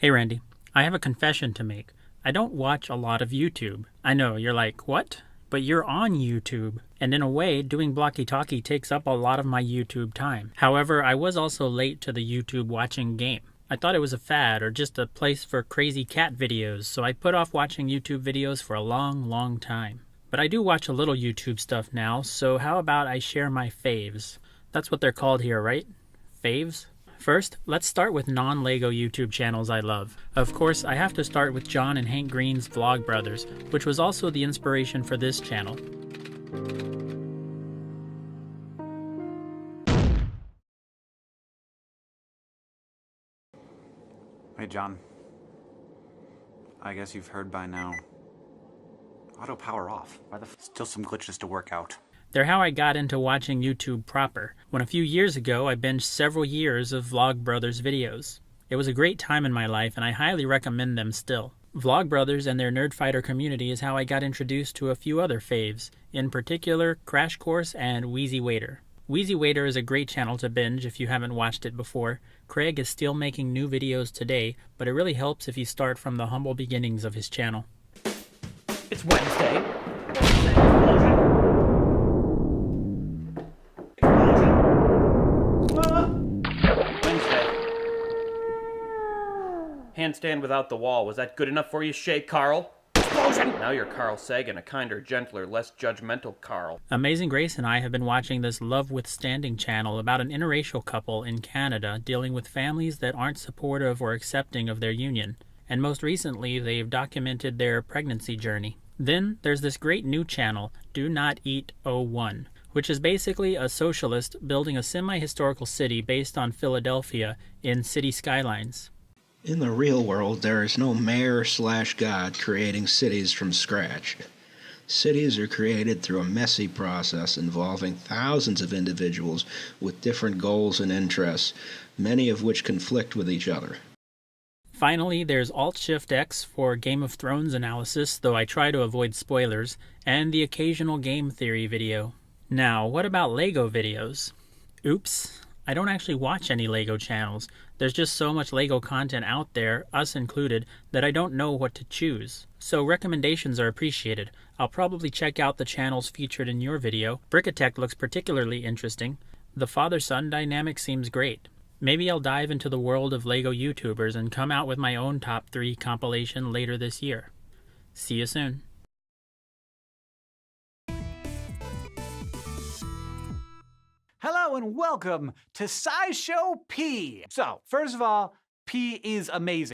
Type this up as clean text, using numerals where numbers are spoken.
Hey Randy, I have a confession to make. I don't watch a lot of YouTube. I know, you're like, what? But you're on YouTube. And in a way, doing Blocky Talkie takes up a lot of my YouTube time. However, I was also late to the YouTube watching game. I thought it was a fad or just a place for crazy cat videos, so I put off watching YouTube videos for a long time. But I do watch a little YouTube stuff now, so how about I share my faves? That's what they're called here, right? Faves? First, let's start with non-LEGO YouTube channels I love. Of course, I have to start with John and Hank Green's Vlogbrothers, which was also the inspiration for this channel. Hey John, I guess you've heard by now. Auto power off. Still some glitches to work out. They're how I got into watching YouTube proper, when a few years ago I binged several years of Vlogbrothers videos. It was a great time in my life and I highly recommend them still. Vlogbrothers and their Nerdfighter community is how I got introduced to a few other faves, in particular Crash Course and WheezyWaiter. WheezyWaiter is a great channel to binge if you haven't watched it before. Craig is still making new videos today, but it really helps if you start from the humble beginnings of his channel. It's Wednesday. Handstand without the wall. Was that good enough for you, Shay Carl? Explosion! Now you're Carl Sagan, a kinder, gentler, less judgmental Carl. Amazing Grace and I have been watching this Love Withstanding channel about an interracial couple in Canada dealing with families that aren't supportive or accepting of their union. And most recently, they've documented their pregnancy journey. Then there's this great new channel, Do Not Eat 01, which is basically a socialist building a semi-historical city based on Philadelphia in city skylines. In the real world, there is no mayor/god creating cities from scratch. Cities are created through a messy process involving thousands of individuals with different goals and interests, many of which conflict with each other. Finally, there's Alt-Shift-X for Game of Thrones analysis, though I try to avoid spoilers, and the occasional game theory video. Now, what about LEGO videos? Oops, I don't actually watch any LEGO channels. There's just so much LEGO content out there, us included, that I don't know what to choose. So recommendations are appreciated. I'll probably check out the channels featured in your video. Brickatech looks particularly interesting. The father-son dynamic seems great. Maybe I'll dive into the world of LEGO YouTubers and come out with my own top 3 compilation later this year. See you soon. Hello and welcome to SciShow Pee. So, first of all, Pee is amazing.